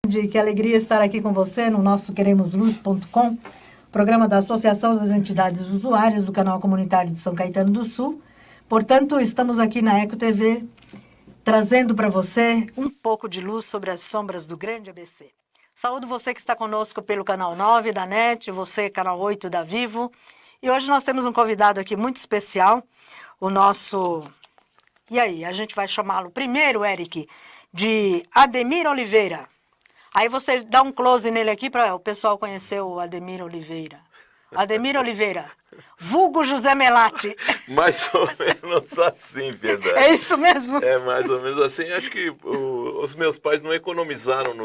Que alegria estar aqui com você no nosso queremosluz.com, programa da Associação das Entidades Usuárias do Canal Comunitário de São Caetano do Sul. Portanto, estamos aqui na Eco TV, trazendo para você um pouco de luz sobre as sombras do grande ABC. Saúdo você que está conosco pelo canal 9 da NET, você canal 8 da Vivo. E hoje nós temos um convidado aqui muito especial, o nosso... E aí, a gente vai chamá-lo primeiro, Eric, de Ademir Oliveira. Aí você dá um close nele aqui para o pessoal conhecer o Ademir Oliveira. Ademir Oliveira, vulgo José Melati. Mais ou menos assim, Piedade. É isso mesmo? É mais ou menos assim. Acho que os meus pais não economizaram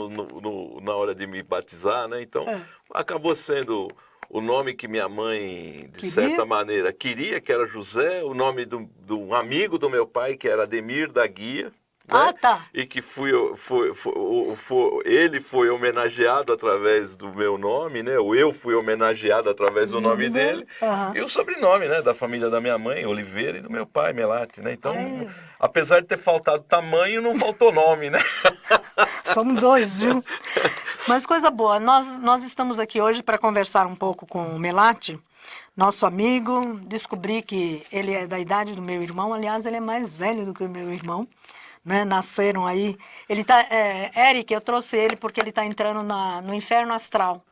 na hora de me batizar, né? Então, acabou sendo o nome que minha mãe, de certa maneira, queria, que era José, o nome de um amigo do meu pai, que era Ademir da Guia. Né? Ah, tá. E que ele foi homenageado através do meu nome, né? Ou eu fui homenageado através do nome dele. Uhum. E o sobrenome, né? Da família da minha mãe, Oliveira, e do meu pai, Melati, né? Então, apesar de ter faltado tamanho, não faltou nome, né? Somos dois, viu? Mas coisa boa, nós estamos aqui hoje para conversar um pouco com o Melati, nosso amigo. Descobri que ele é da idade do meu irmão, aliás, ele é mais velho do que o meu irmão. Né, nasceram aí, ele tá, Eric, eu trouxe ele porque ele está entrando no inferno astral,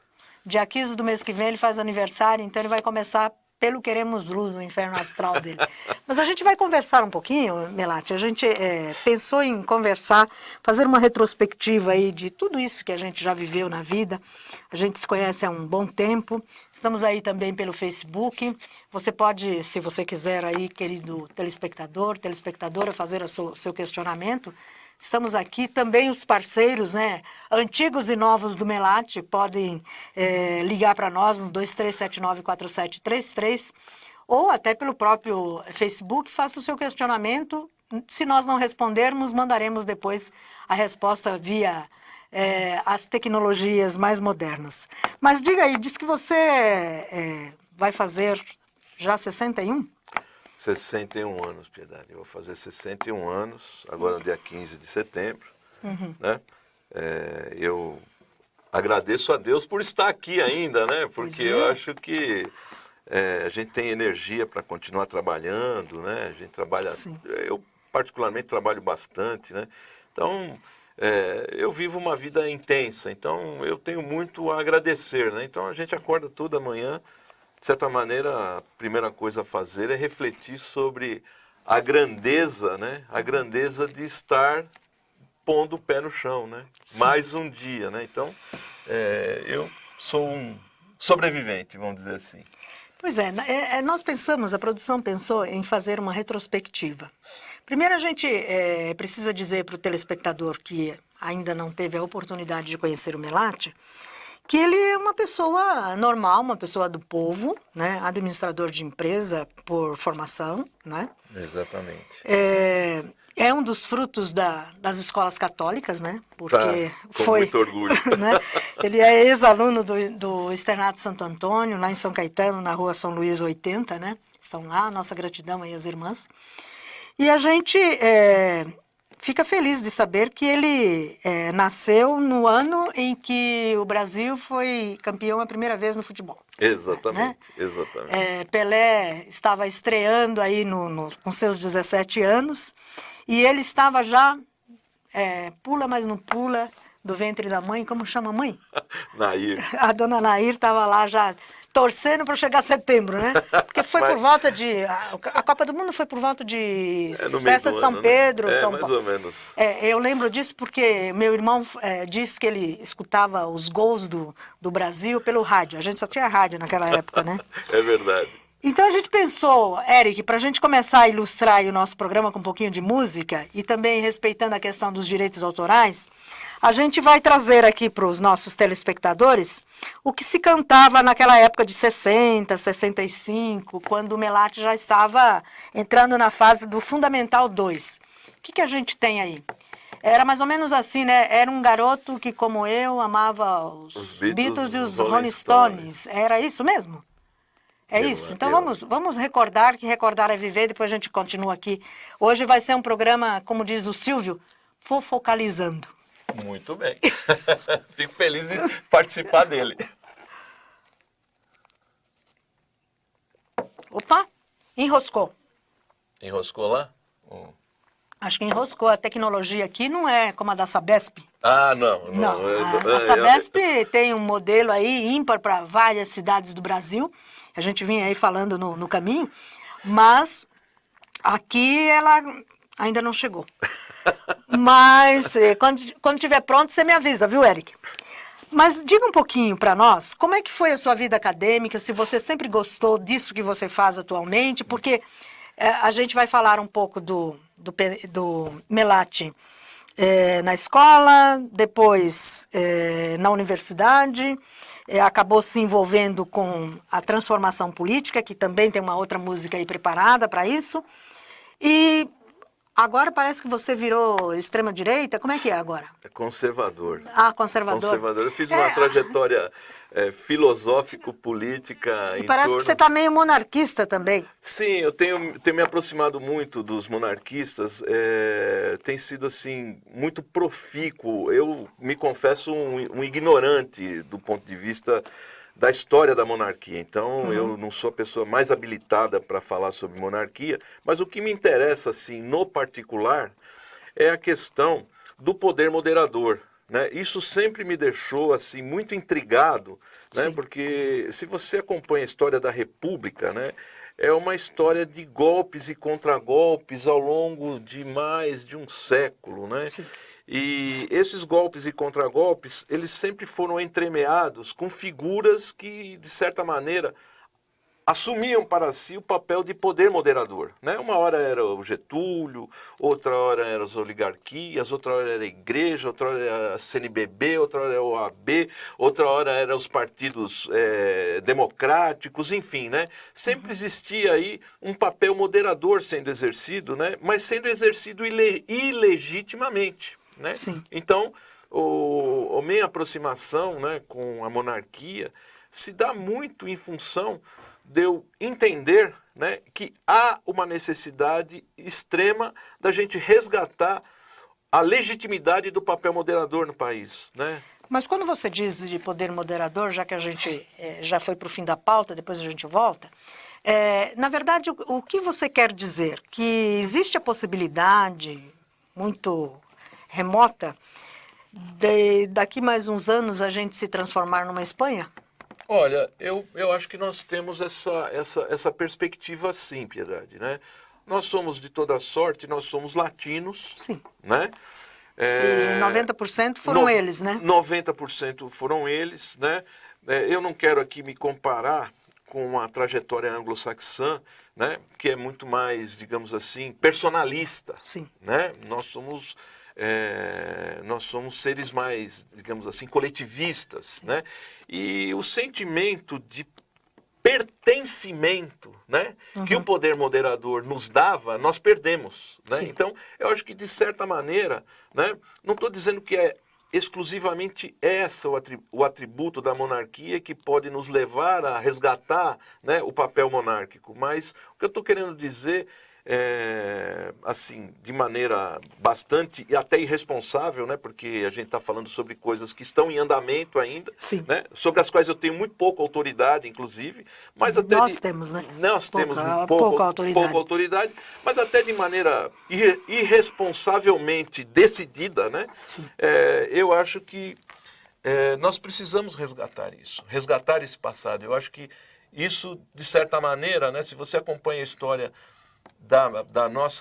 dia 15 do mês que vem ele faz aniversário, então ele vai começar pelo Queremos Luz, o inferno astral dele. Mas a gente vai conversar um pouquinho, Melati, a gente pensou em conversar, fazer uma retrospectiva aí de tudo isso que a gente já viveu na vida, a gente se conhece há um bom tempo, estamos aí também pelo Facebook, você pode, se você quiser aí, querido telespectadora, fazer o seu questionamento. Estamos aqui, também os parceiros, né, antigos e novos do Melati, podem ligar para nós no 23794733 ou até pelo próprio Facebook, faça o seu questionamento. Se nós não respondermos, mandaremos depois a resposta via as tecnologias mais modernas. Mas diga aí, diz que você vai fazer já 61? 61 anos, Piedade. Eu vou fazer 61 anos, agora no dia 15 de setembro. Né? Eu agradeço a Deus por estar aqui ainda, né? Porque eu acho que a gente tem energia para continuar trabalhando, né? A gente trabalha... Sim. Eu, particularmente, trabalho bastante, né? Então, eu vivo uma vida intensa, então eu tenho muito a agradecer, né? Então, a gente acorda toda manhã. De certa maneira, a primeira coisa a fazer é refletir sobre a grandeza, né? A grandeza de estar pondo o pé no chão, né? Mais um dia, né? Então, eu sou um sobrevivente, vamos dizer assim. Pois nós pensamos, a produção pensou em fazer uma retrospectiva. Primeiro a gente precisa dizer para o telespectador que ainda não teve a oportunidade de conhecer o Melati, que ele é uma pessoa normal, uma pessoa do povo, né? Administrador de empresa por formação, né? Exatamente. É um dos frutos das escolas católicas, né? Porque com muito orgulho. Né? Ele é ex-aluno do Externato Santo Antônio, lá em São Caetano, na rua São Luís 80, né? Estão lá, nossa gratidão aí às irmãs. E a gente fica feliz de saber que ele nasceu no ano em que o Brasil foi campeão a primeira vez no futebol. Exatamente, né? exatamente. Pelé estava estreando aí com seus 17 anos e ele estava já, pula, mas não pula, do ventre da mãe. Como chama a mãe? Nair. A dona Nair estava lá já torcendo para chegar setembro, né? Porque foi por volta de... A Copa do Mundo foi por volta de festa de São Pedro, São mais Paulo. ou menos. Eu lembro disso porque meu irmão disse que ele escutava os gols do Brasil pelo rádio. A gente só tinha rádio naquela época, né? É verdade. Então a gente pensou, Eric, para a gente começar a ilustrar aí o nosso programa com um pouquinho de música e também respeitando a questão dos direitos autorais, a gente vai trazer aqui para os nossos telespectadores o que se cantava naquela época de 60, 65, quando o Melati já estava entrando na fase do Fundamental 2. O que a gente tem aí? Era mais ou menos assim, né? Era um garoto que, como eu, amava os Beatles e os Rolling Stones. Era isso mesmo? É isso. Então vamos recordar, que recordar é viver, depois a gente continua aqui. Hoje vai ser um programa, como diz o Silvio, fofocalizando. Muito bem. Fico feliz em participar dele. Opa, enroscou. Enroscou lá? Acho que enroscou. A tecnologia aqui não é como a da Sabesp. Ah, não. Não, a Sabesp tem um modelo aí ímpar para várias cidades do Brasil. A gente vinha aí falando no caminho, mas aqui ela ainda não chegou. Mas quando estiver pronto, você me avisa, viu, Eric? Mas diga um pouquinho para nós, como é que foi a sua vida acadêmica, se você sempre gostou disso que você faz atualmente, porque a gente vai falar um pouco do Melati na escola, depois na universidade, acabou se envolvendo com a transformação política, que também tem uma outra música aí preparada para isso, e agora parece que você virou extrema-direita. Como é que é agora? É conservador. Ah, conservador. Conservador. Eu fiz uma trajetória filosófico-política E parece que você está meio monarquista também. Sim, eu tenho me aproximado muito dos monarquistas. Tem sido, assim, muito profícuo. Eu me confesso um ignorante do ponto de vista da história da monarquia. Então, eu não sou a pessoa mais habilitada para falar sobre monarquia, mas o que me interessa, assim, no particular, é a questão do poder moderador, né? Isso sempre me deixou, assim, muito intrigado, né? Porque se você acompanha a história da República, né, é uma história de golpes e contragolpes ao longo de mais de um século, né? Sim. E esses golpes e contragolpes, eles sempre foram entremeados com figuras que, de certa maneira, assumiam para si o papel de poder moderador, né? Uma hora era o Getúlio, outra hora eram as oligarquias, outra hora era a igreja, outra hora era a CNBB, outra hora era o OAB, outra hora eram os partidos democráticos, enfim, né? Sempre existia aí um papel moderador sendo exercido, né? Mas sendo exercido ilegitimamente, né? Sim. Então, a minha aproximação, né, com a monarquia se dá muito em função de eu entender, né, que há uma necessidade extrema da gente resgatar a legitimidade do papel moderador no país, né? Mas quando você diz de poder moderador, já que a gente já foi para o fim da pauta, depois a gente volta, na verdade, o que você quer dizer? Que existe a possibilidade muito remota de daqui mais uns anos a gente se transformar numa Espanha? Olha, eu acho que nós temos essa perspectiva sim, Piedade, né? Nós somos de toda sorte, nós somos latinos, Sim. né? E 90% foram eles, né? 90% foram eles, né? Eu não quero aqui me comparar com a trajetória anglo-saxã, né? Que é muito mais, digamos assim, personalista. Sim. Né? Nós somos seres mais, digamos assim, coletivistas, né? E o sentimento de pertencimento, né, que o poder moderador nos dava, nós perdemos, né? Então, eu acho que de certa maneira, né, não estou dizendo que é exclusivamente o atributo da monarquia que pode nos levar a resgatar, né, o papel monárquico, mas o que eu estou querendo dizer assim, de maneira bastante e até irresponsável, né? Porque a gente está falando sobre coisas que estão em andamento ainda, né? Sobre as quais eu tenho muito pouca autoridade, inclusive, mas até temos, né? Nós temos pouca autoridade, mas até de maneira irresponsavelmente decidida, né? Eu acho que nós precisamos resgatar isso, resgatar esse passado. Eu acho que isso, de certa maneira, né? Se você acompanha a história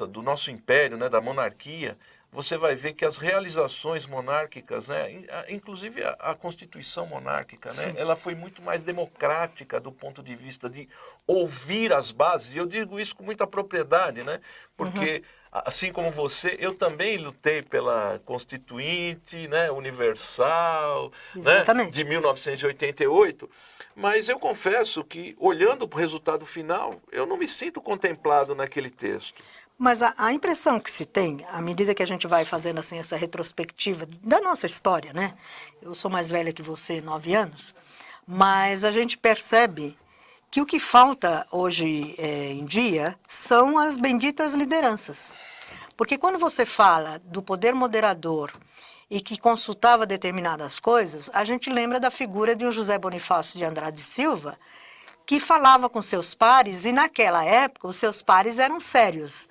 do nosso império, né, da monarquia, você vai ver que as realizações monárquicas, né, inclusive a Constituição monárquica, né, ela foi muito mais democrática do ponto de vista de ouvir as bases, e eu digo isso com muita propriedade, né, porque assim como você, eu também lutei pela Constituinte, né, Universal, né, de 1988, mas eu confesso que, olhando para o resultado final, eu não me sinto contemplado naquele texto. Mas a impressão que se tem, à medida que a gente vai fazendo assim, essa retrospectiva da nossa história, né? Eu sou mais velha que você, 9 anos, mas a gente percebe que o que falta hoje em dia são as benditas lideranças. Porque quando você fala do poder moderador e que consultava determinadas coisas, a gente lembra da figura de um José Bonifácio de Andrade Silva, que falava com seus pares, e naquela época os seus pares eram sérios.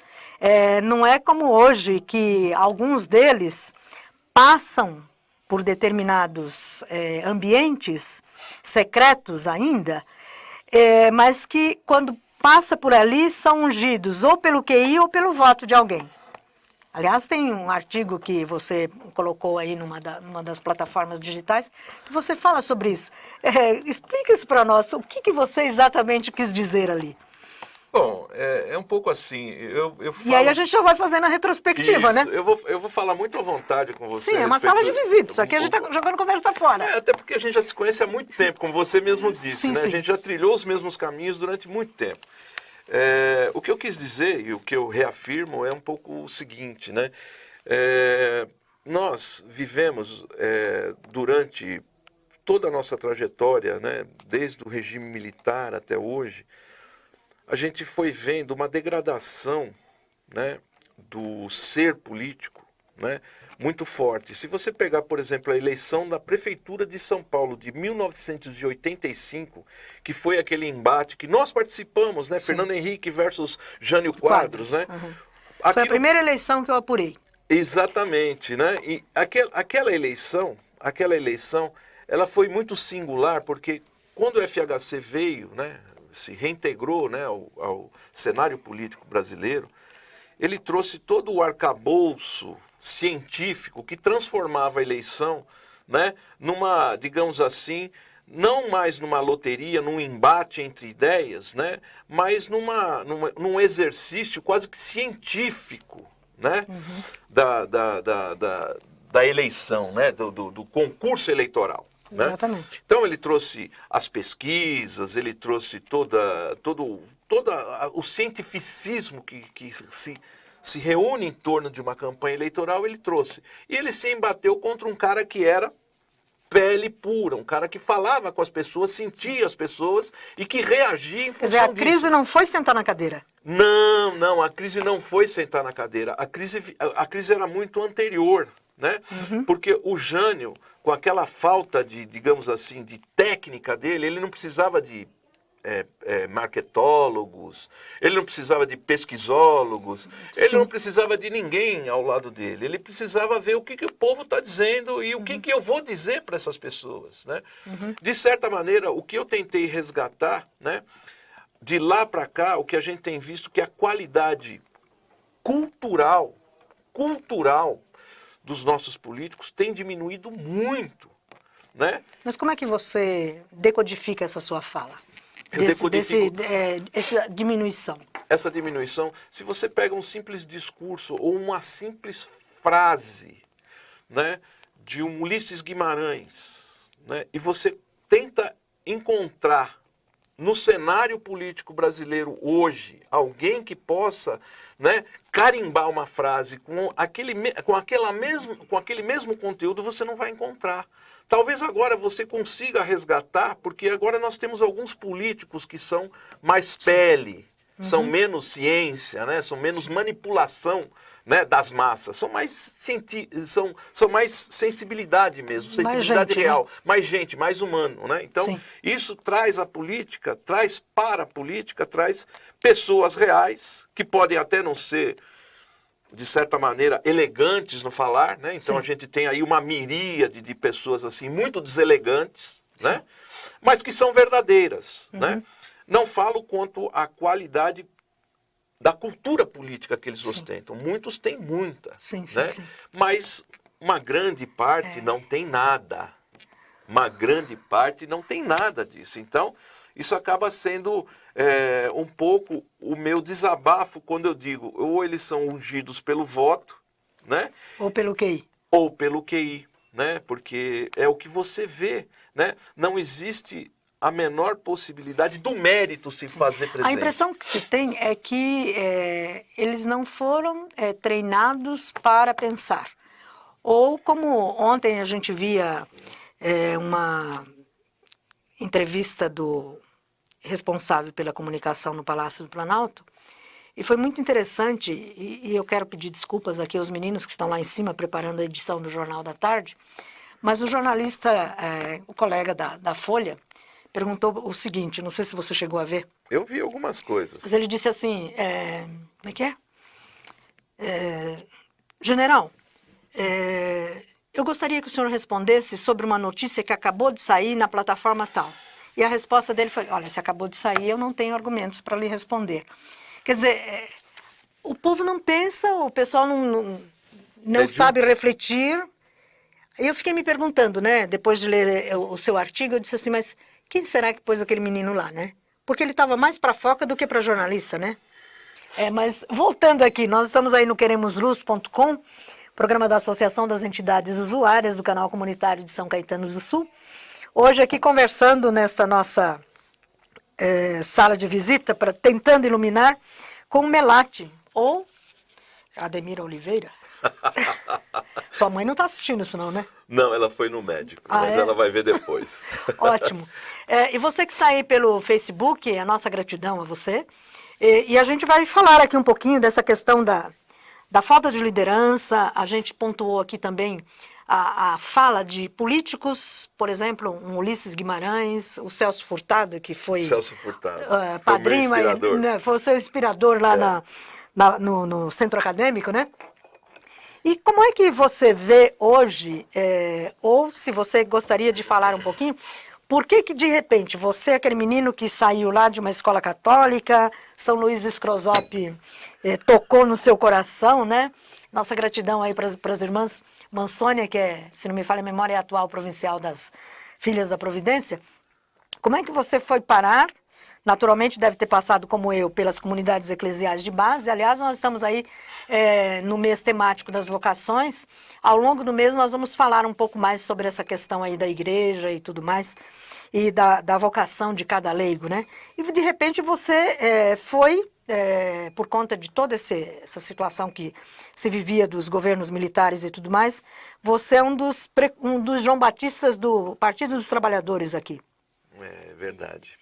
Não é como hoje, que alguns deles passam por determinados ambientes secretos ainda, mas que quando passa por ali são ungidos ou pelo QI ou pelo voto de alguém. Aliás, tem um artigo que você colocou aí numa das plataformas digitais, que você fala sobre isso. Explica isso para nós, o que você exatamente quis dizer ali? Bom, é um pouco assim, eu falo... E aí a gente já vai fazendo a retrospectiva, Isso, né? eu vou falar muito à vontade com você. Sim, é uma sala de visitas, isso aqui a gente está jogando conversa fora. Até porque a gente já se conhece há muito tempo, como você mesmo disse, Sim, né? sim. A gente já trilhou os mesmos caminhos durante muito tempo. O que eu quis dizer e o que eu reafirmo é um pouco o seguinte, né? Nós vivemos durante toda a nossa trajetória, né? Desde o regime militar até hoje, a gente foi vendo uma degradação, né, do ser político, né, muito forte. Se você pegar, por exemplo, a eleição da Prefeitura de São Paulo de 1985, que foi aquele embate que nós participamos, né, Fernando Henrique versus Jânio Quadros, né? Uhum. Aquilo... Foi a primeira eleição que eu apurei. Exatamente, né? E aquela eleição, ela foi muito singular, porque quando o FHC veio, né, se reintegrou, né, ao cenário político brasileiro, ele trouxe todo o arcabouço científico que transformava a eleição, né, numa, digamos assim, não mais numa loteria, num embate entre ideias, né, mas num exercício quase que científico, né, da eleição, né, do concurso eleitoral. Né? Exatamente. Então ele trouxe as pesquisas, ele trouxe todo o cientificismo que se reúne em torno de uma campanha eleitoral, ele trouxe. E ele se embateu contra um cara que era pele pura, um cara que falava com as pessoas, sentia as pessoas e que reagia em função disso. Quer dizer, a crise não foi sentar na cadeira. Não, a crise não foi sentar na cadeira. A crise era muito anterior, né? Porque o Jânio, com aquela falta de, digamos assim, de técnica dele, ele não precisava de marketólogos, ele não precisava de pesquisólogos, ele não precisava de ninguém ao lado dele. Ele precisava ver o que o povo está dizendo e o que eu vou dizer para essas pessoas, né? De certa maneira, o que eu tentei resgatar, né? De lá para cá, o que a gente tem visto que a qualidade cultural dos nossos políticos tem diminuído muito, né? Mas como é que você decodifica essa sua fala? Eu decodifico Essa diminuição. Essa diminuição, se você pega um simples discurso ou uma simples frase, né, de um Ulisses Guimarães, né, e você tenta encontrar no cenário político brasileiro hoje alguém que possa, né, carimbar uma frase com aquele mesmo conteúdo, você não vai encontrar. Talvez agora você consiga resgatar, porque agora nós temos alguns políticos que são mais pele, são menos ciência, né? São menos manipulação, né, das massas, são mais sensibilidade mesmo, sensibilidade real, né? Mais gente, mais humano, né? Então, isso traz para a política, traz pessoas reais, que podem até não ser, de certa maneira, elegantes no falar, né? Então a gente tem aí uma miríade de pessoas assim muito deselegantes, né? Mas que são verdadeiras, né? Não falo quanto à qualidade da cultura política que eles ostentam. Muitos têm muita, né? Mas uma grande parte não tem nada. Uma grande parte não tem nada disso. Então, isso acaba sendo um pouco o meu desabafo quando eu digo, ou eles são ungidos pelo voto, né? Ou pelo QI. Ou pelo QI, né? Porque é o que você vê, né? Não existe a menor possibilidade do mérito se fazer presente. A impressão que se tem é que eles não foram treinados para pensar. Ou como ontem a gente via uma entrevista do responsável pela comunicação no Palácio do Planalto, E foi muito interessante, e eu quero pedir desculpas aqui aos meninos que estão lá em cima preparando a edição do Jornal da Tarde, mas o jornalista, o colega da Folha, perguntou o seguinte, não sei se você chegou a ver, Eu vi algumas coisas. mas ele disse assim, como é que é? General, eu gostaria que o senhor respondesse sobre uma notícia que acabou de sair na plataforma tal. E a resposta dele foi, olha, se acabou de sair, eu não tenho argumentos para lhe responder. Quer dizer, o povo não pensa, o pessoal não sabe refletir. E eu fiquei me perguntando, né, depois de ler o seu artigo, eu disse assim, mas quem será que pôs aquele menino lá, né? Porque ele estava mais para foca do que para jornalista, né? Mas voltando aqui, nós estamos aí no queremosluz.com, programa da Associação das Entidades Usuárias do Canal Comunitário de São Caetano do Sul. Hoje aqui conversando nesta nossa sala de visita, tentando iluminar, com o Melati, ou Ademir Oliveira. Sua mãe não está assistindo isso não, né? Não, ela foi no médico, mas ela vai ver depois. Ótimo. E você que está aí pelo Facebook, a nossa gratidão a você. E a gente vai falar aqui um pouquinho dessa questão da falta de liderança. A gente pontuou aqui também a fala de políticos, por exemplo, um Ulisses Guimarães, o Celso Furtado, que foi Celso Furtado, padrinho, foi meu inspirador. Foi o seu inspirador lá no centro acadêmico, né? E como é que você vê hoje, ou se você gostaria de falar um pouquinho, por que de repente você, aquele menino que saiu lá de uma escola católica, São Luís Scrosop tocou no seu coração, né? Nossa gratidão aí para as irmãs Mansônia, que se não me falha a memória, é a atual provincial das Filhas da Providência. Como é que você foi parar? Naturalmente deve ter passado, como eu, pelas comunidades eclesiais de base. Aliás, nós estamos aí no mês temático das vocações. Ao longo do mês nós vamos falar um pouco mais sobre essa questão aí da igreja e tudo mais, e da vocação de cada leigo, né? E de repente você foi, por conta de toda essa situação que se vivia dos governos militares e tudo mais, você é um dos João Batistas do Partido dos Trabalhadores aqui. É verdade.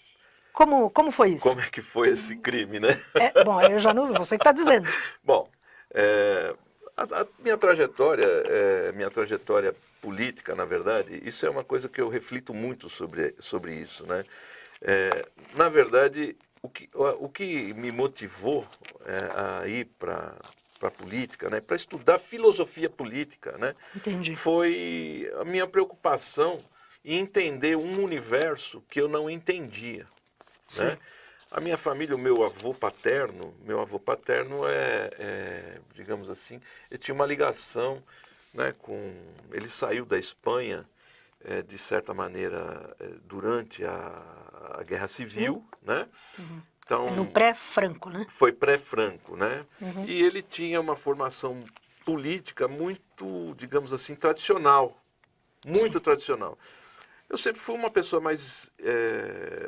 Como foi isso? Como é que foi esse crime, né? Bom, eu já não, você que está dizendo. Bom, a minha trajetória política, na verdade, isso é uma coisa que eu reflito muito sobre isso, né? Na verdade, o que me motivou a ir para a política, né, para estudar filosofia política, né, Entendi. Foi a minha preocupação em entender um universo que eu não entendia. Né? A minha família, o meu avô paterno digamos assim, ele tinha uma ligação, né, ele saiu da Espanha, de certa maneira, durante a Guerra Civil, né? Uhum. Então, no pré-Franco, né? Foi pré-Franco, né? Uhum. E ele tinha uma formação política muito, digamos assim, tradicional, muito tradicional. Eu sempre fui uma pessoa mais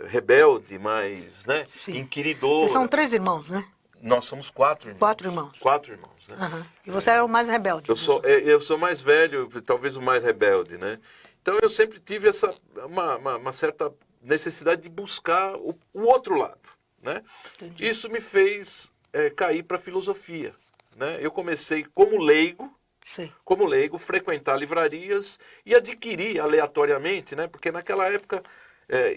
rebelde, mais, né, inquiridora. Vocês são 3 irmãos, né? Nós somos 4 irmãos. 4 irmãos. 4 irmãos, né? Uhum. E você é o mais rebelde? Eu sou mais velho, talvez o mais rebelde, né? Então eu sempre tive uma certa necessidade de buscar o outro lado, né? Entendi. Isso me fez cair para a filosofia, né? Eu comecei como leigo, frequentar livrarias e adquirir aleatoriamente, né? Porque naquela época,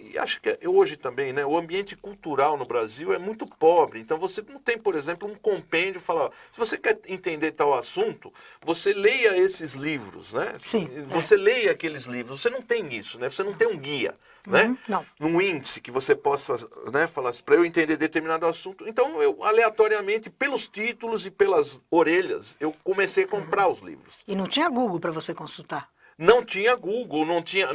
e acho que hoje também, né? O ambiente cultural no Brasil é muito pobre. Então você não tem, por exemplo, um compêndio que fala, ó, se você quer entender tal assunto, você leia esses livros, né? Sim, você leia aqueles livros. Você não tem isso, né? Você não tem um guia, né? Não. Um índice que você possa, né, falar assim, para eu entender determinado assunto. Então eu aleatoriamente, pelos títulos e pelas orelhas, eu comecei a comprar os livros. E não tinha Google para você consultar? Não tinha Google,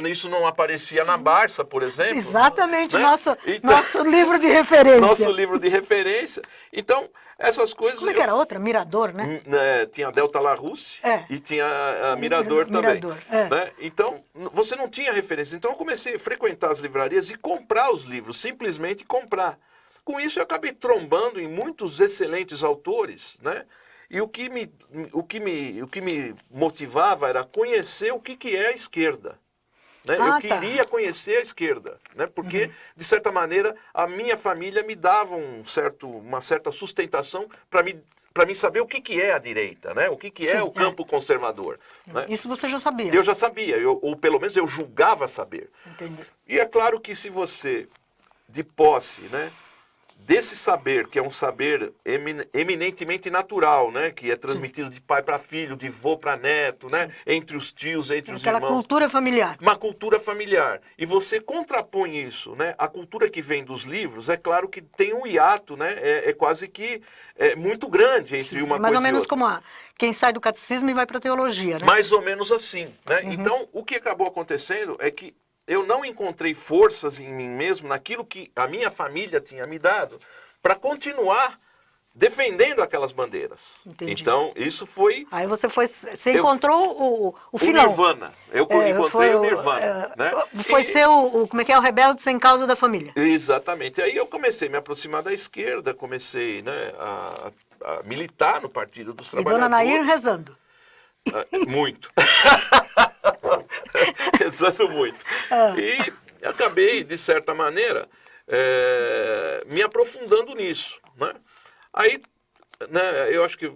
isso não aparecia na Barça, por exemplo. Exatamente, né? nosso livro de referência. Nosso livro de referência. Então, essas coisas... Como é que era outra? Mirador, né? Tinha a Delta La Russe e tinha a Mirador também. Né? Então, você não tinha referência. Então, eu comecei a frequentar as livrarias e comprar os livros, simplesmente comprar. Com isso, eu acabei trombando em muitos excelentes autores, né? E o que me motivava era conhecer o que é a esquerda. né? Eu queria conhecer a esquerda, né? Porque, de certa maneira, a minha família me dava uma certa sustentação para mim saber o que é a direita, né? O que é o campo conservador. Né? Isso você já sabia? Eu já sabia, ou pelo menos eu julgava saber. Entendi. E é claro que se você, de posse, né? Desse saber, que é um saber eminentemente natural, né? Que é transmitido de pai para filho, de vô para neto, né? Entre os tios, entre os irmãos. Aquela cultura familiar. Uma cultura familiar. E você contrapõe isso, né? A cultura que vem dos livros, é claro que tem um hiato, né? É quase que muito grande entre uma coisa e outra. Mais ou menos como quem sai do catecismo e vai para a teologia, né? Mais ou menos assim, né? Então, o que acabou acontecendo é que eu não encontrei forças em mim mesmo, naquilo que a minha família tinha me dado, para continuar defendendo aquelas bandeiras. Entendi. Então, isso foi... Aí você encontrou o filão. O Nirvana. Eu encontrei o Nirvana. Né? Foi ser como é que é, o rebelde sem causa da família. Exatamente. Aí eu comecei a me aproximar da esquerda, comecei, né, a militar no Partido dos Trabalhadores. E Dona Nair rezando. Muito. Rezando muito. E acabei, de certa maneira, me aprofundando nisso. Né? Aí, né, eu acho que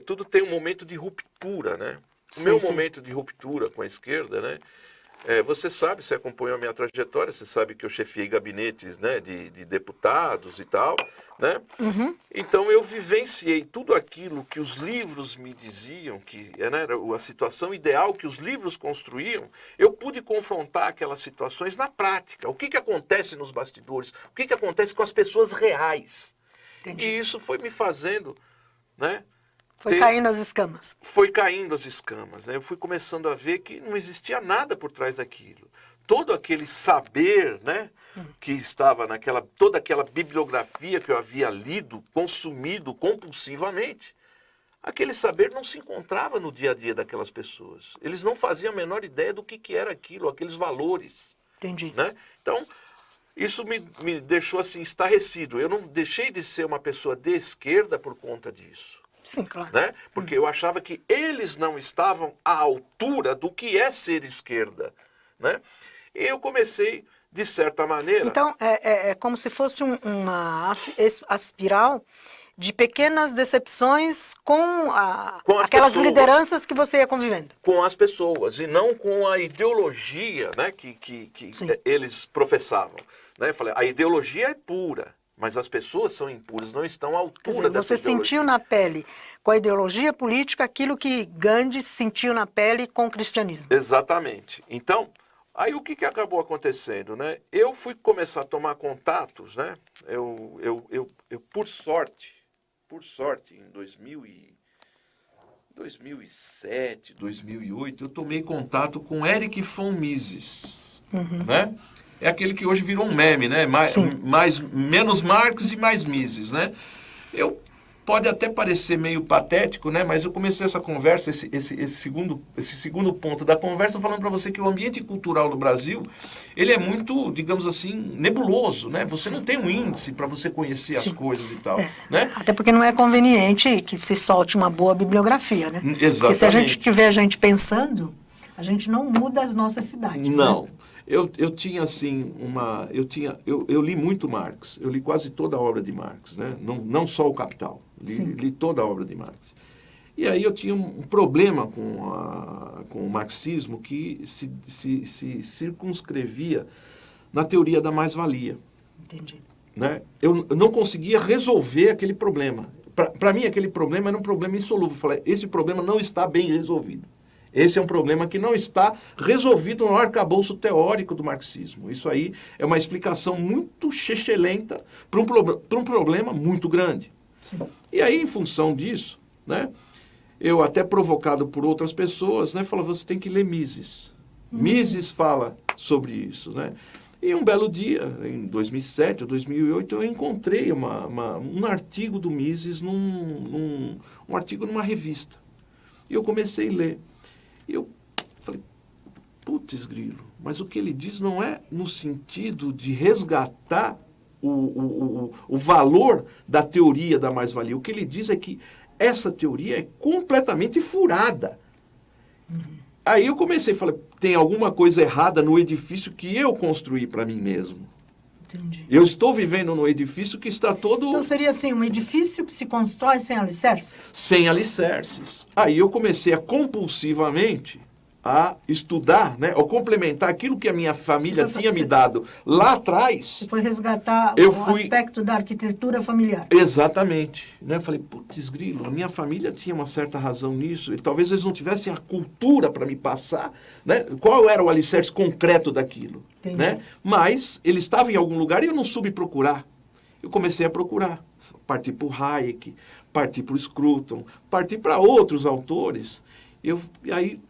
tudo tem um momento de ruptura. Né? O meu momento de ruptura com a esquerda, né? Você sabe, você acompanhou a minha trajetória, você sabe que eu chefiei gabinetes, né, de deputados e tal, né? Então eu vivenciei tudo aquilo que os livros me diziam, que era a situação ideal que os livros construíam. Eu pude confrontar aquelas situações na prática. O que acontece nos bastidores? O que acontece com as pessoas reais? Entendi. E isso foi me fazendo, né? Foi caindo as escamas. Foi caindo as escamas. Né? Eu fui começando a ver que não existia nada por trás daquilo. Todo aquele saber, né, que estava toda aquela bibliografia que eu havia lido, consumido compulsivamente, aquele saber não se encontrava no dia a dia daquelas pessoas. Eles não faziam a menor ideia do que era aquilo, aqueles valores. Entendi. Né? Então, isso me deixou assim estarrecido. Eu não deixei de ser uma pessoa de esquerda por conta disso. Sim, claro. Né? Porque eu achava que eles não estavam à altura do que é ser esquerda. Né? E eu comecei, de certa maneira... Então, é como se fosse uma espiral de pequenas decepções com aquelas pessoas, lideranças que você ia convivendo. Com as pessoas, e não com a ideologia, né, que eles professavam. Né? Eu falei, a ideologia é pura. Mas as pessoas são impuras, não estão à altura dessa ideologia. Você sentiu na pele, com a ideologia política, aquilo que Gandhi sentiu na pele com o cristianismo. Exatamente. Então, aí o que acabou acontecendo? Né? Eu fui começar a tomar contatos, né? Eu por sorte, em 2007, 2008, eu tomei contato com Erich von Mises, né? É aquele que hoje virou um meme, né? Menos Marx e mais Mises, né? Pode até parecer meio patético, né? Mas eu comecei essa conversa, esse segundo ponto da conversa, falando para você que o ambiente cultural no Brasil, ele é muito, digamos assim, nebuloso, né? Você não tem um índice para você conhecer as coisas e tal, né? Até porque não é conveniente que se solte uma boa bibliografia, né? Exatamente. Porque se a gente tiver gente pensando, a gente não muda as nossas cidades. Não. Né? Eu tinha assim eu li muito Marx, eu li quase toda a obra de Marx, né? Não só o Capital, li toda a obra de Marx. E aí eu tinha um problema com o marxismo que se circunscrevia na teoria da mais-valia. Entendi. Né? Eu não conseguia resolver aquele problema. Para mim aquele problema era um problema insolúvel. Eu falei, esse problema não está bem resolvido. Esse é um problema que não está resolvido no arcabouço teórico do marxismo. Isso aí é uma explicação muito chechelenta para um problema muito grande. Sim. E aí, em função disso, né, eu até provocado por outras pessoas, né, falo, você tem que ler Mises. Mises fala sobre isso. Né? E um belo dia, em 2007 ou 2008, eu encontrei um artigo do Mises, um artigo numa revista. E eu comecei a ler. E eu falei, putz, grilo, mas o que ele diz não é no sentido de resgatar o valor da teoria da mais-valia. O que ele diz é que essa teoria é completamente furada. Aí eu comecei, falei, tem alguma coisa errada no edifício que eu construí para mim mesmo. Entendi. Eu estou vivendo num edifício que está todo Então seria assim, um edifício que se constrói sem alicerce? sem alicerces. Aí eu comecei a compulsivamente a estudar, né, ou complementar aquilo que a minha família tinha me dado lá atrás. Você foi resgatar Eu o fui- aspecto da arquitetura familiar. Exatamente. Né? Eu falei, putz, grilo, a minha família tinha uma certa razão nisso, e talvez eles não tivessem a cultura para me passar, né? Qual era o alicerce concreto daquilo. Entendi. Né? Mas ele estava em algum lugar e eu não soube procurar. Eu comecei a procurar. Parti para o Hayek, parti para o Scruton, parti para outros autores. E aí,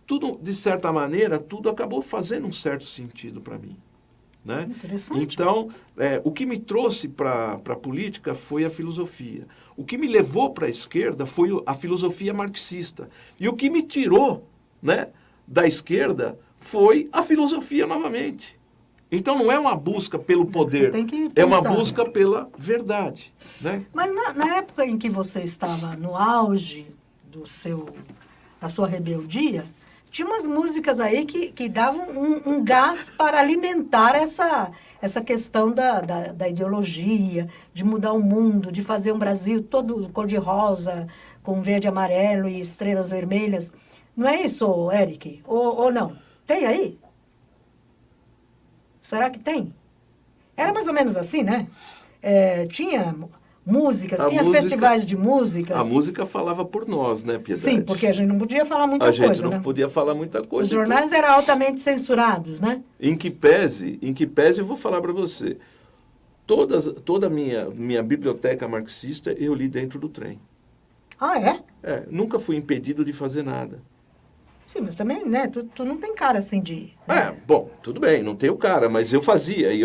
tudo, de certa maneira, tudo acabou fazendo um certo sentido para mim. Né? Interessante. Então, o que me trouxe para a política foi a filosofia. O que me levou para a esquerda foi a filosofia marxista. E o que me tirou, né, da esquerda foi a filosofia novamente. Então, não é uma busca pelo poder, tem que é uma pensar. busca pela verdade. Né? Mas na época em que você estava no auge da sua rebeldia, tinha umas músicas aí que davam um gás para alimentar essa questão da ideologia, de mudar o mundo, de fazer um Brasil todo cor-de-rosa, com verde e amarelo e estrelas vermelhas. Não é isso, Eric? Ou não? Tem aí? Será que tem? Era mais ou menos assim, né? Tinha músicas, A tinha música- festivais de músicas. A música falava por nós, né, Piedade? Sim, porque a gente não podia falar muita a gente coisa, não né? podia falar muita coisa. Os jornais eram altamente censurados, né? Em que pese, eu vou falar para você, toda a minha biblioteca marxista eu li dentro do trem. Ah, é? Nunca fui impedido de fazer nada. Sim, mas também, né? Tu não tem cara assim de... Bom, tudo bem, não tenho cara, mas eu fazia. E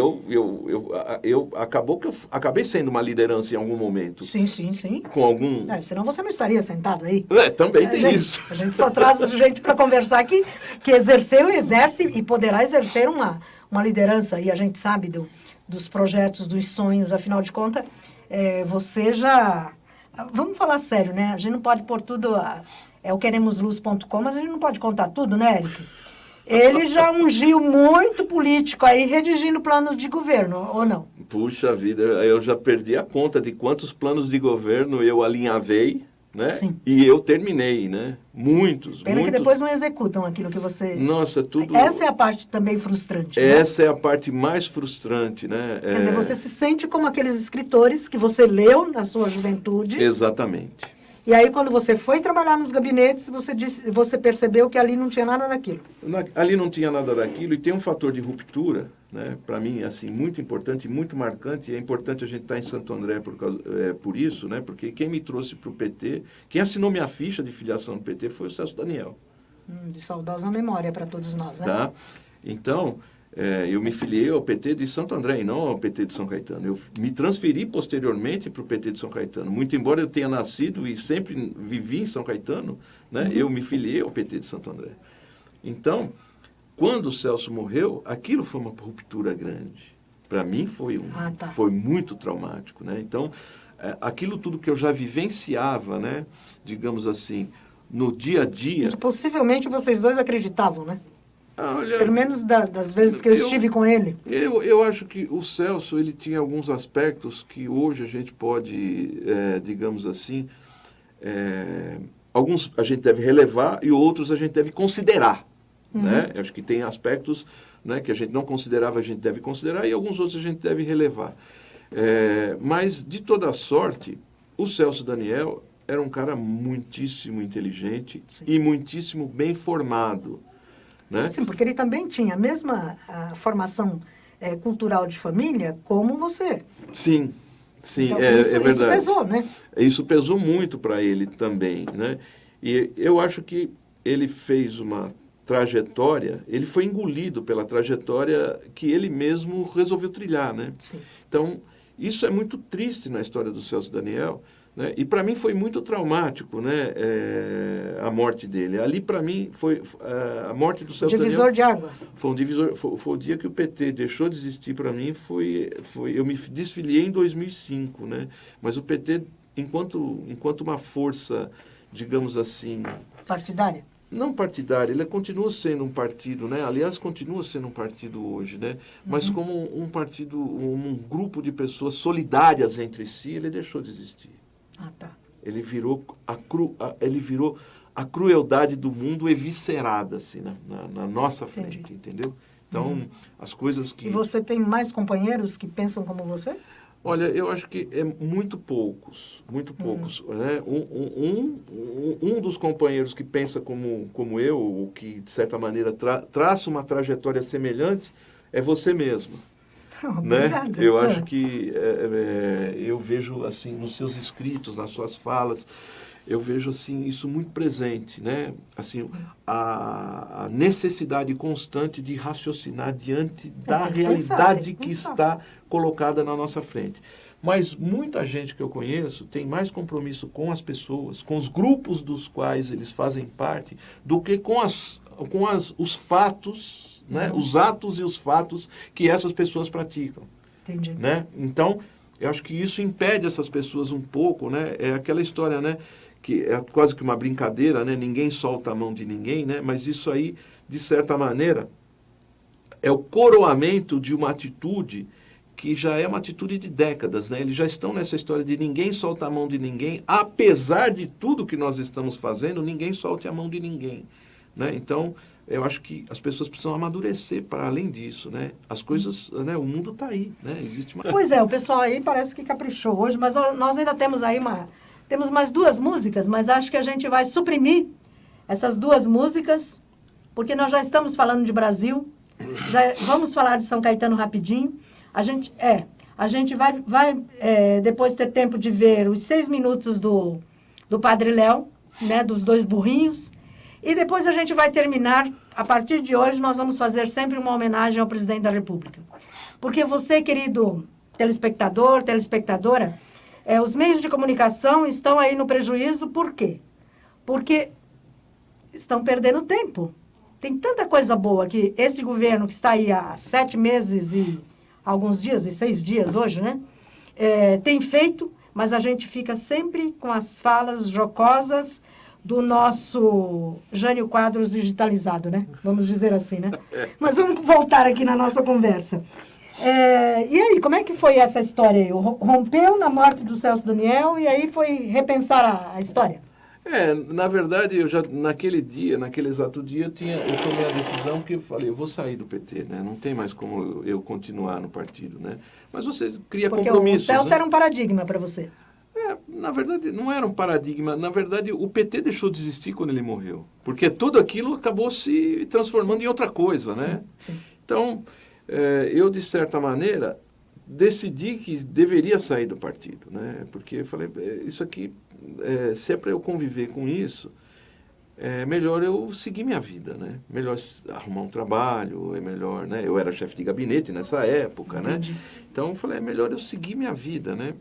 acabou que eu acabei sendo uma liderança em algum momento. Sim, sim, sim. Com algum... Senão você não estaria sentado aí. Também tem isso. A gente só traz gente para conversar aqui que exerceu, exerce e poderá exercer uma liderança. E a gente sabe dos projetos, dos sonhos, afinal de contas, você já... Vamos falar sério, né? A gente não pode pôr tudo... É o queremosluz.com, mas a gente não pode contar tudo, né, Eric? Ele já ungiu muito político aí redigindo planos de governo, ou não? Puxa vida, eu já perdi a conta de quantos planos de governo eu alinhavei, né? Sim. E eu terminei, né? Muitos. Pena que depois não executam aquilo que você... Nossa, tudo... Essa é a parte também frustrante, né? Essa é a parte mais frustrante, né? Quer dizer, você se sente como aqueles escritores que você leu na sua juventude. Exatamente. E aí, quando você foi trabalhar nos gabinetes, você percebeu que ali não tinha nada daquilo. Ali não tinha nada daquilo e tem um fator de ruptura, né? Para mim, assim, muito importante e muito marcante. E é importante a gente estar em Santo André por isso, né? Porque quem me trouxe para o PT, quem assinou minha ficha de filiação do PT foi o Celso Daniel. De saudosa memória para todos nós, né? Tá? Então, eu me filiei ao PT de Santo André e não ao PT de São Caetano. Eu me transferi posteriormente para o PT de São Caetano. Muito embora eu tenha nascido e sempre vivi em São Caetano, né? Eu me filiei ao PT de Santo André. Então, quando o Celso morreu, aquilo foi uma ruptura grande. Para mim foi muito traumático, né? Então, aquilo tudo que eu já vivenciava, né? Digamos assim, no dia a dia... E que possivelmente vocês dois acreditavam, né? Olha, pelo menos das vezes que eu estive com ele. Eu acho que o Celso, ele tinha alguns aspectos que hoje a gente pode, digamos assim, alguns a gente deve relevar e outros a gente deve considerar. Né? Acho que tem aspectos, né, que a gente não considerava, a gente deve considerar, e alguns outros a gente deve relevar. Mas, de toda sorte, o Celso Daniel era um cara muitíssimo inteligente. Sim. E muitíssimo bem formado. Né? Sim, porque ele também tinha a mesma formação cultural de família como você. Sim, sim, então, é verdade. Isso pesou, né? Isso pesou muito para ele também, né? E eu acho que ele fez uma trajetória, ele foi engolido pela trajetória que ele mesmo resolveu trilhar, né? Sim. Então, isso é muito triste na história do Celso Daniel, né? E para mim foi muito traumático, né? A morte dele. Ali para mim foi a morte do Celso Daniel. Divisor de águas. Foi um divisor. Foi o dia que o PT deixou de existir para mim. Eu me desfiliei em 2005, né? Mas o PT, enquanto uma força, digamos assim, partidária. não partidário, ele continua sendo um partido, né? Aliás, continua sendo um partido hoje, né? Mas como um partido, um grupo de pessoas solidárias entre si, ele deixou de existir. Ah, tá. Ele virou a crueldade do mundo eviscerada, assim, na nossa frente, Entendi. entendeu? Então, as coisas que... E você tem mais companheiros que pensam como você? Olha, eu acho que é muito poucos, né? Um dos companheiros que pensa como eu, ou que, de certa maneira, traça uma trajetória semelhante, é você mesmo. Obrigada. Né? Eu acho que eu vejo, assim, nos seus escritos, nas suas falas, eu vejo, assim, isso muito presente, né? Assim, a necessidade constante de raciocinar diante da tem que realidade pensar, que está colocada na nossa frente. Mas muita gente que eu conheço tem mais compromisso com as pessoas, com os grupos dos quais eles fazem parte, do que com os fatos, né? Os atos e os fatos que essas pessoas praticam. Entendi. Né? Então, eu acho que isso impede essas pessoas um pouco, né? É aquela história, né? Que é quase que uma brincadeira, né? Ninguém solta a mão de ninguém, né? Mas isso aí, de certa maneira, é o coroamento de uma atitude que já é uma atitude de décadas, né? Eles já estão nessa história de ninguém solta a mão de ninguém, apesar de tudo que nós estamos fazendo, ninguém solte a mão de ninguém, né? Então, eu acho que as pessoas precisam amadurecer para além disso, né? As coisas, né? O mundo está aí, né? Existe uma... Pois é, o pessoal aí parece que caprichou hoje, mas nós ainda temos aí temos mais 2 músicas, mas acho que a gente vai suprimir essas 2 músicas, porque nós já estamos falando de Brasil, já vamos falar de São Caetano rapidinho. A gente vai depois ter tempo de ver os 6 minutos do Padre Léo, né? Dos 2 burrinhos. E depois a gente vai terminar, a partir de hoje, nós vamos fazer sempre uma homenagem ao presidente da República. Porque você, querido telespectador, telespectadora, os meios de comunicação estão aí no prejuízo, por quê? Porque estão perdendo tempo. Tem tanta coisa boa que esse governo que está aí há 7 meses e alguns dias, e 6 dias hoje, né? Tem feito, mas a gente fica sempre com as falas jocosas do nosso Jânio Quadros digitalizado, né? Vamos dizer assim, né? Mas vamos voltar aqui na nossa conversa. E aí, como é que foi essa história aí? Rompeu na morte do Celso Daniel e aí foi repensar a história? Na verdade, eu já, naquele exato dia, eu tomei a decisão que eu falei, eu vou sair do PT, né? Não tem mais como eu continuar no partido, né? Mas você cria compromissos, porque o Celso né? era um paradigma para você. Na verdade, não era um paradigma. Na verdade, o PT deixou de existir quando ele morreu. Porque tudo aquilo acabou se transformando em outra coisa, né? Sim. Então, eu, de certa maneira, decidi que deveria sair do partido, né? Porque eu falei, isso aqui, se é para eu conviver com isso, é melhor eu seguir minha vida, né? Melhor arrumar um trabalho, é melhor, né? Eu era chefe de gabinete nessa época, Entendi. né? Então, eu falei, é melhor eu seguir minha vida, né?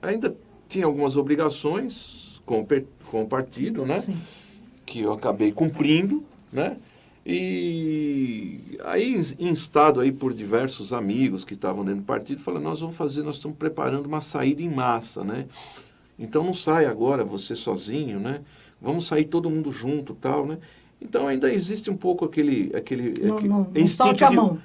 Ainda tinha algumas obrigações com o partido, né? Sim. Que eu acabei cumprindo, né? E aí, instado aí por diversos amigos que estavam dentro do partido, falaram, nós estamos preparando uma saída em massa, né? Então não sai agora você sozinho, né? Vamos sair todo mundo junto, tal, né? Então ainda existe um pouco aquele não solte a mão.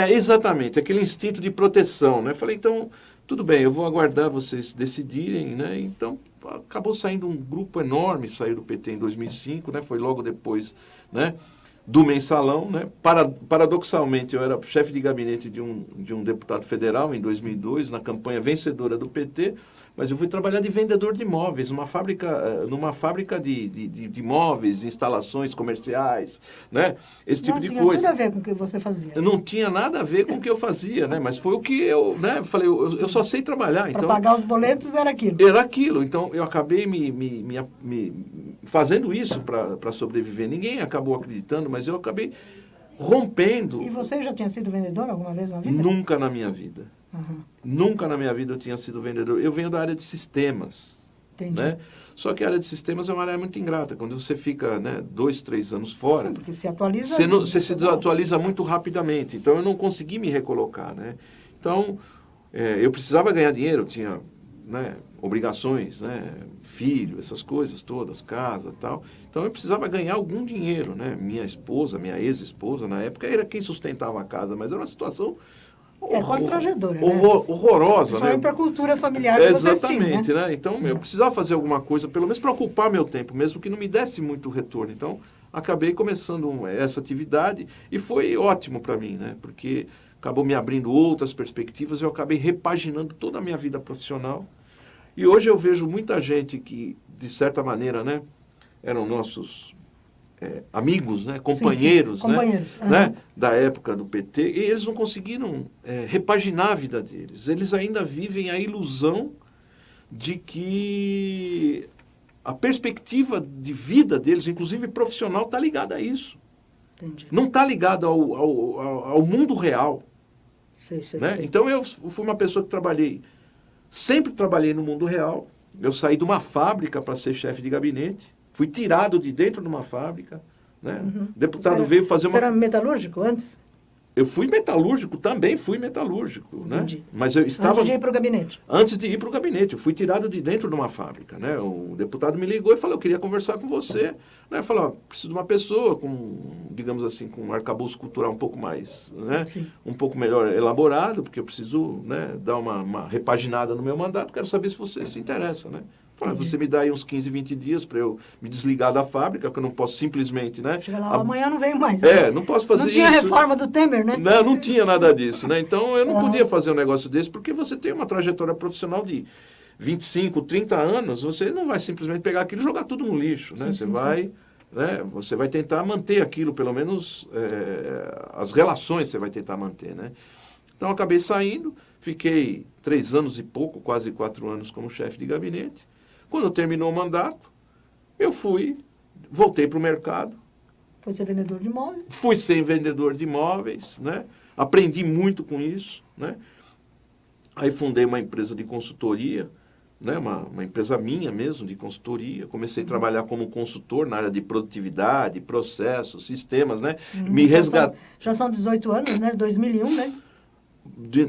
Exatamente, aquele instinto de proteção, né? Falei, então, tudo bem, eu vou aguardar vocês decidirem, né? Então, acabou saindo um grupo enorme, saiu do PT em 2005, né? Foi logo depois, né? Do mensalão, né? Paradoxalmente, eu era chefe de gabinete de um deputado federal em 2002, na campanha vencedora do PT, mas eu fui trabalhar de vendedor de imóveis, numa fábrica de imóveis, instalações comerciais, né? Esse tipo de coisa. Não tinha tudo a ver com o que você fazia. Não tinha nada a ver com o que eu fazia, né? Mas foi o que eu, né? Falei, eu só sei trabalhar. Para então, pagar os boletos era aquilo. Era aquilo. Então, eu acabei me fazendo isso para sobreviver. Ninguém acabou acreditando, mas eu acabei rompendo. E você já tinha sido vendedor alguma vez na vida? Nunca na minha vida. Uhum. Nunca na minha vida eu tinha sido vendedor. Eu venho da área de sistemas. Entendi. Né? Só que a área de sistemas é uma área muito ingrata. Quando você fica, né, 2, 3 anos fora, sim, porque se atualiza. você se desatualiza muito rapidamente. Então, eu não consegui me recolocar. Né? Então, eu precisava ganhar dinheiro. Eu tinha né, obrigações, né, filho, essas coisas todas, casa e tal. Então eu precisava ganhar algum dinheiro, né? Minha esposa, minha ex-esposa, na época, era quem sustentava a casa, mas era uma situação constrangedora, né? horrorosa, Principalmente né? para a cultura familiar que vocês tinham, Exatamente, né? Então eu precisava fazer alguma coisa, pelo menos para ocupar meu tempo, mesmo que não me desse muito retorno. Então acabei começando essa atividade e foi ótimo para mim, né? Porque acabou me abrindo outras perspectivas, eu acabei repaginando toda a minha vida profissional. E hoje eu vejo muita gente que, de certa maneira, né, eram nossos amigos, né, companheiros, sim, companheiros. Né, da época do PT, e eles não conseguiram repaginar a vida deles. Eles ainda vivem a ilusão de que a perspectiva de vida deles, inclusive profissional, está ligada a isso. Entendi. Não está ligada ao mundo real. Sei. Então eu fui uma pessoa que sempre trabalhei no mundo real. Eu saí de uma fábrica para ser chefe de gabinete, fui tirado de dentro de uma fábrica, né? O deputado veio fazer Você era metalúrgico antes? Eu fui metalúrgico, também fui metalúrgico, Entendi. né? Mas eu estava... Antes de ir para o gabinete? Antes de ir para o gabinete, eu fui tirado de dentro de uma fábrica, né? O deputado me ligou e falou, eu queria conversar com você. Né? Eu falei, ó, preciso de uma pessoa com, digamos assim, com um arcabouço cultural um pouco mais, né? Sim. Um pouco melhor elaborado, porque eu preciso, né, dar uma repaginada no meu mandato, quero saber se você se interessa, né? Falei, você me dá aí uns 15, 20 dias para eu me desligar da fábrica, que eu não posso simplesmente, né? Chega lá, amanhã não venho mais. Não posso fazer isso. Não tinha reforma do Temer, né? Não tinha nada disso, né? Então eu não podia fazer um negócio desse, porque você tem uma trajetória profissional de 25, 30 anos, você não vai simplesmente pegar aquilo e jogar tudo no lixo, né? Sim, né? Você vai tentar manter aquilo, pelo menos as relações você vai tentar manter, né? Então eu acabei saindo, fiquei 3 anos e pouco, quase 4 anos como chefe de gabinete. Quando terminou o mandato, eu voltei para o mercado. Foi ser vendedor de imóveis? Fui ser vendedor de imóveis, né? Aprendi muito com isso, né? Aí fundei uma empresa de consultoria, né? Uma empresa minha mesmo, de consultoria. Comecei a trabalhar como consultor na área de produtividade, processos, sistemas, né? Já são 18 anos, né? 2001, né?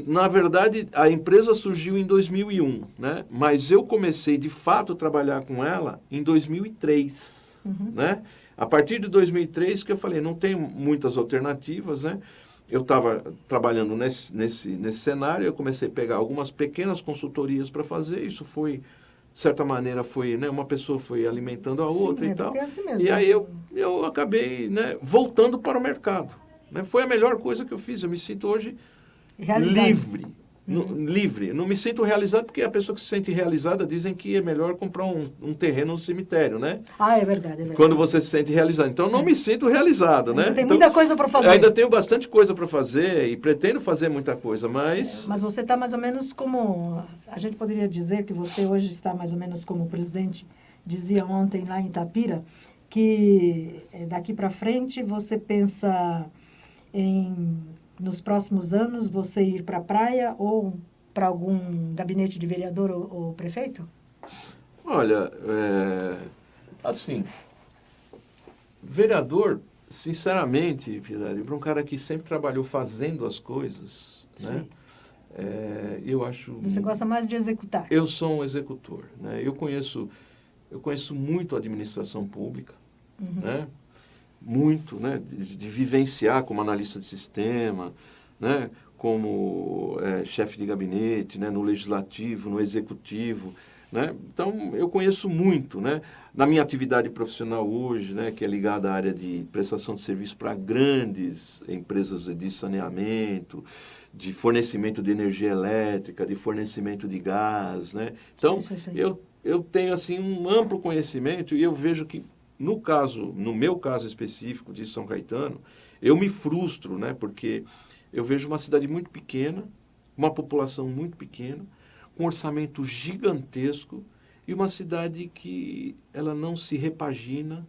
Na verdade, a empresa surgiu em 2001, né? Mas eu comecei, de fato, a trabalhar com ela em 2003, né? A partir de 2003 que eu falei, não tem muitas alternativas, né? Eu estava trabalhando nesse cenário, eu comecei a pegar algumas pequenas consultorias para fazer, isso foi, de certa maneira, né? Uma pessoa foi alimentando a outra e tal. É assim mesmo, e aí eu acabei, né, voltando para o mercado, né? Foi a melhor coisa que eu fiz, eu me sinto hoje... livre. Livre. Não me sinto realizado porque a pessoa que se sente realizada dizem que é melhor comprar um terreno no cemitério, né? É verdade. Quando você se sente realizado. Então, não me sinto realizado, né? Tem muita coisa para fazer. Ainda tenho bastante coisa para fazer e pretendo fazer muita coisa, mas... Mas você está mais ou menos como... A gente poderia dizer que você hoje está mais ou menos como o presidente dizia ontem lá em Itapira, que daqui para frente você pensa nos próximos anos, você ir para a praia ou para algum gabinete de vereador ou prefeito? Olha, assim, vereador, sinceramente, para um cara que sempre trabalhou fazendo as coisas, né? Eu acho... Você gosta mais de executar? Eu sou um executor, né? Eu conheço muito a administração pública, né? Muito, né? De vivenciar como analista de sistema, né? Como chefe de gabinete, né? No legislativo, no executivo, né? Então, eu conheço muito, né? Na minha atividade profissional hoje, né? Que é ligada à área de prestação de serviço para grandes empresas de saneamento, de fornecimento de energia elétrica, de fornecimento de gás, né? Então, sim. Eu tenho, assim, um amplo conhecimento e eu vejo que, no meu caso específico de São Caetano, eu me frustro, né? Porque eu vejo uma cidade muito pequena, uma população muito pequena, com um orçamento gigantesco e uma cidade que ela não se repagina,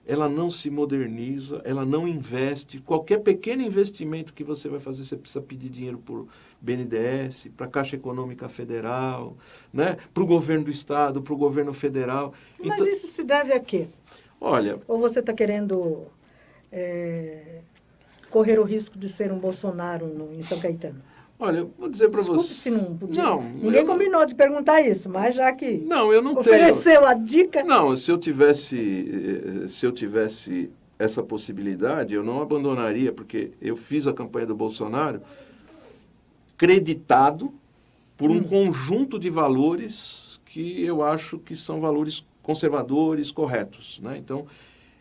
ela não se moderniza, ela não investe. Qualquer pequeno investimento que você vai fazer, você precisa pedir dinheiro para o BNDES, para a Caixa Econômica Federal, né? Para o governo do Estado, para o governo federal. Mas então, isso se deve a quê? Olha... Ou você está querendo correr o risco de ser um Bolsonaro em São Caetano? Olha, eu vou dizer para você... Desculpe se não podia. Não, Ninguém combinou de perguntar isso, mas já que não, eu não ofereceu a dica... Não, se eu tivesse essa possibilidade, eu não abandonaria, porque eu fiz a campanha do Bolsonaro creditado por um conjunto de valores que eu acho que são valores conservadores, corretos, né? Então,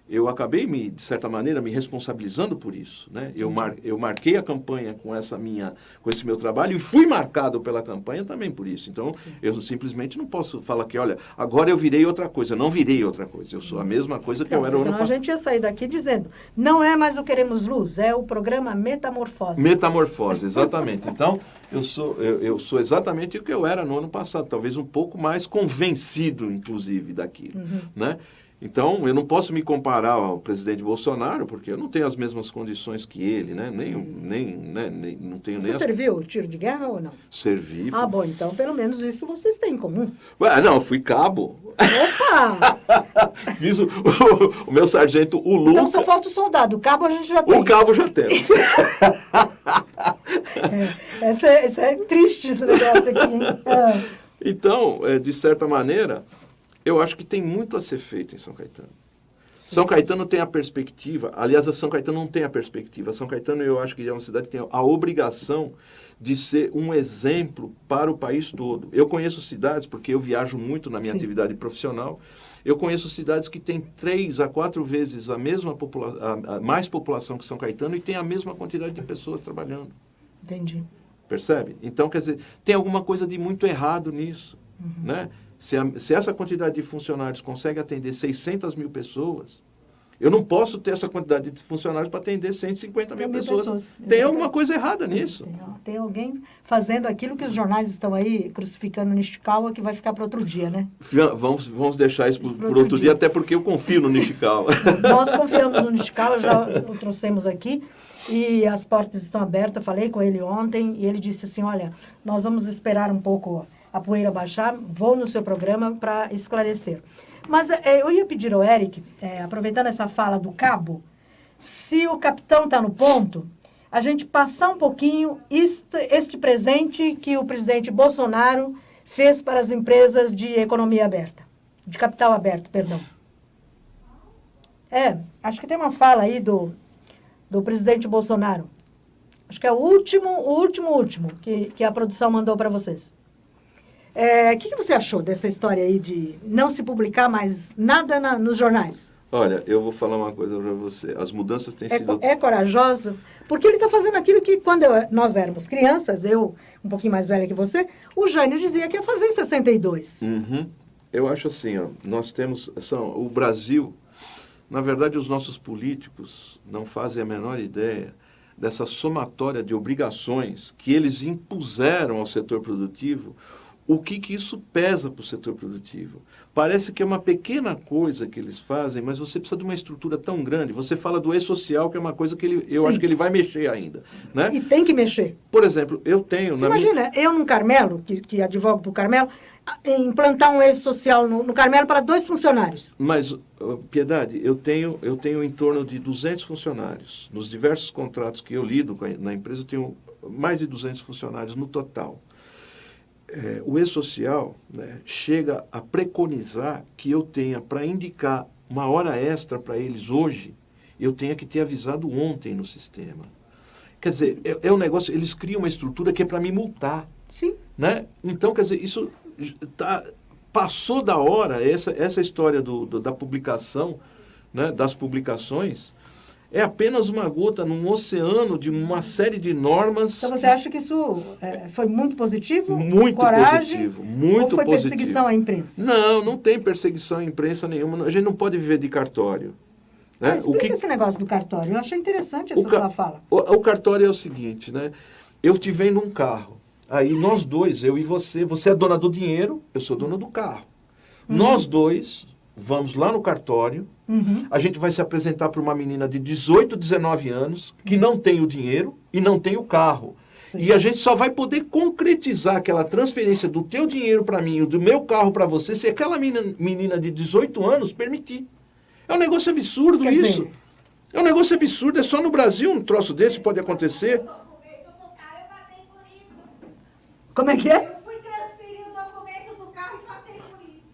eu acabei, de certa maneira, me responsabilizando por isso, né? Eu marquei a campanha com esse meu trabalho e fui marcado pela campanha também por isso. Então, eu simplesmente não posso falar que, olha, agora eu virei outra coisa. Eu não virei outra coisa. Eu sou a mesma coisa que eu era o ano passado. Senão a gente ia sair daqui dizendo, não é mais o Queremos Luz, é o programa Metamorfose. Metamorfose, exatamente. Então, eu sou exatamente o que eu era no ano passado, talvez um pouco mais convencido, inclusive, daquilo, né? Então, eu não posso me comparar ao presidente Bolsonaro, porque eu não tenho as mesmas condições que ele, né? Não tenho Você serviu tiro de guerra ou não? Servi. Ah, bom, então pelo menos isso vocês têm em comum. Ué, não, fui cabo. Opa! Fiz o meu sargento, o Luca. Então só falta o soldado, o cabo a gente já tem. O cabo já temos. Esse é triste esse negócio aqui, hein? Então, de certa maneira... Eu acho que tem muito a ser feito em São Caetano. São Caetano tem a perspectiva, aliás, a São Caetano não tem a perspectiva. São Caetano, eu acho que é uma cidade que tem a obrigação de ser um exemplo para o país todo. Eu conheço cidades, porque eu viajo muito na minha atividade profissional, eu conheço cidades que têm 3 a 4 vezes a mesma mais população que São Caetano e tem a mesma quantidade de pessoas trabalhando. Entendi. Percebe? Então, quer dizer, tem alguma coisa de muito errado nisso, né? Se essa quantidade de funcionários consegue atender 600 mil pessoas, eu não posso ter essa quantidade de funcionários para atender 150 mil pessoas. Tem alguma coisa errada nisso. Tem alguém fazendo aquilo que os jornais estão aí crucificando o Nishikawa, que vai ficar para outro dia, né? Vamos deixar isso por outro dia, até porque eu confio no Nishikawa. Nós confiamos no Nishikawa, já o trouxemos aqui. E as portas estão abertas, falei com ele ontem, e ele disse assim, olha, nós vamos esperar um pouco a poeira baixar, vou no seu programa para esclarecer. Mas eu ia pedir ao Eric, aproveitando essa fala do cabo, se o capitão está no ponto, a gente passar um pouquinho este presente que o presidente Bolsonaro fez para as empresas de economia aberta, de capital aberto, perdão. Acho que tem uma fala aí do presidente Bolsonaro. Acho que é o último que a produção mandou para vocês. O que você achou dessa história aí de não se publicar mais nada nos jornais? Olha, eu vou falar uma coisa para você. As mudanças têm sido... É corajoso, porque ele está fazendo aquilo que quando nós éramos crianças, eu um pouquinho mais velha que você, o Jânio dizia que ia fazer em 62. Eu acho assim, ó, nós temos... o Brasil, na verdade, os nossos políticos não fazem a menor ideia dessa somatória de obrigações que eles impuseram ao setor produtivo. O que isso pesa para o setor produtivo? Parece que é uma pequena coisa que eles fazem, mas você precisa de uma estrutura tão grande. Você fala do e-social, que é uma coisa que eu acho que ele vai mexer ainda. Né? E tem que mexer. Por exemplo, eu tenho... Você imagina, eu no Carmelo, que advogo para o Carmelo, implantar um e-social no Carmelo para 2 funcionários. Mas, Piedade, eu tenho em torno de 200 funcionários. Nos diversos contratos que eu lido na empresa, eu tenho mais de 200 funcionários no total. O e-social, né, chega a preconizar que eu tenha, para indicar uma hora extra para eles hoje, eu tenha que ter avisado ontem no sistema. Quer dizer, é um negócio, eles criam uma estrutura que é para me multar. Sim. Né? Então, quer dizer, isso passou da hora, essa história da publicação, né, das publicações, é apenas uma gota num oceano de uma série de normas. Então você acha que isso foi muito positivo? Muito coragem, positivo, muito ou foi positivo. perseguição à imprensa? Não tem perseguição à imprensa nenhuma. A gente não pode viver de cartório. Né? Explica esse negócio do cartório. Eu achei interessante essa sua fala. O cartório é o seguinte, né? Eu te vendo um carro. Aí nós dois, eu e você é dona do dinheiro, eu sou dona do carro. Nós dois vamos lá no cartório, a gente vai se apresentar para uma menina de 18, 19 anos, que não tem o dinheiro e não tem o carro. Sim. E a gente só vai poder concretizar aquela transferência do teu dinheiro para mim e do meu carro para você se aquela menina de 18 anos permitir. É um negócio absurdo isso. É um negócio absurdo, é só no Brasil um troço desse pode acontecer. Como é que é? Eu fui transferir o documento do carro e passei por isso.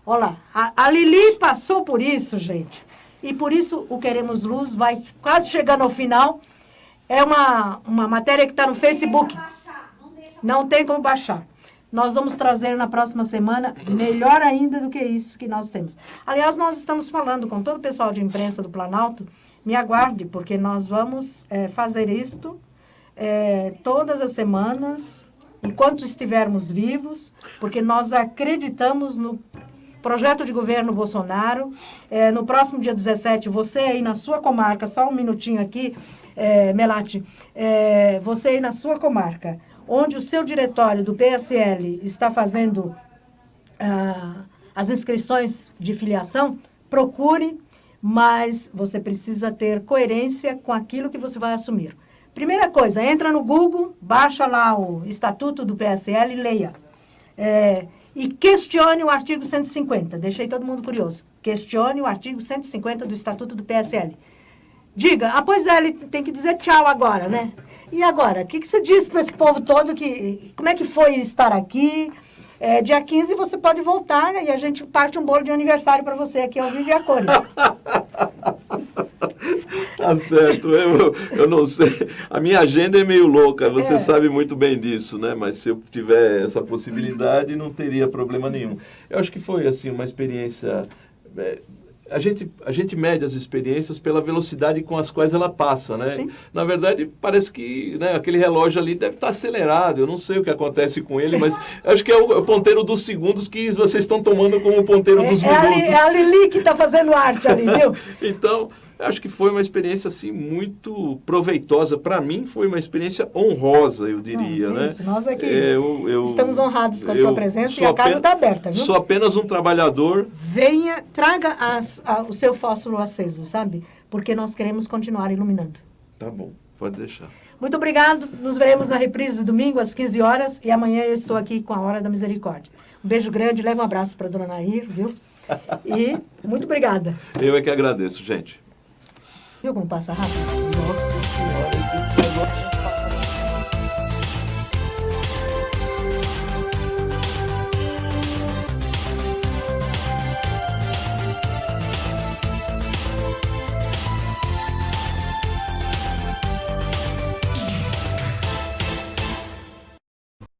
Olha lá, a Lili passou por isso, gente. E por isso o Queremos Luz vai quase chegando ao final. É uma matéria que está no Facebook. Não tem como baixar. Nós vamos trazer na próxima semana melhor ainda do que isso que nós temos. Aliás, nós estamos falando com todo o pessoal de imprensa do Planalto. Me aguarde, porque nós vamos fazer isto todas as semanas, enquanto estivermos vivos, porque nós acreditamos no projeto de governo Bolsonaro. No próximo dia 17, você aí na sua comarca, só um minutinho aqui, Melati, você aí na sua comarca, onde o seu diretório do PSL está fazendo as inscrições de filiação, procure, mas você precisa ter coerência com aquilo que você vai assumir. Primeira coisa, entra no Google, baixa lá o Estatuto do PSL e leia. E questione o artigo 150. Deixei todo mundo curioso. Questione o artigo 150 do Estatuto do PSL. Diga, pois é, ele tem que dizer tchau agora, né? E agora, o que você diz para esse povo todo? Como é que foi estar aqui? Dia 15 você pode voltar, né? E a gente parte um bolo de aniversário para você aqui ao Vive a Cores. Tá certo, eu não sei. A minha agenda é meio louca, você sabe muito bem disso, né? Mas se eu tiver essa possibilidade, não teria problema nenhum. Eu acho que foi, assim, uma experiência... A gente mede as experiências pela velocidade com as quais ela passa, né? Sim. Na verdade, parece que, né, aquele relógio ali deve estar acelerado. Eu não sei o que acontece com ele, mas acho que é o ponteiro dos segundos que vocês estão tomando como o ponteiro dos minutos. É a Lili que está fazendo arte ali, viu? Então, acho que foi uma experiência assim muito proveitosa. Para mim, foi uma experiência honrosa, eu diria, né? Isso, nós aqui estamos honrados com a sua presença e a casa está aberta, viu? Sou apenas um trabalhador. Venha, traga o seu fósforo aceso, sabe? Porque nós queremos continuar iluminando. Tá bom, pode deixar. Muito obrigado. Nos veremos na reprise domingo às 15 horas e amanhã eu estou aqui com a Hora da Misericórdia. Um beijo grande, leva um abraço para a dona Nair, viu? E muito obrigada. Eu é que agradeço, gente. Viu como passa rápido? Nossa Senhora, esse negócio...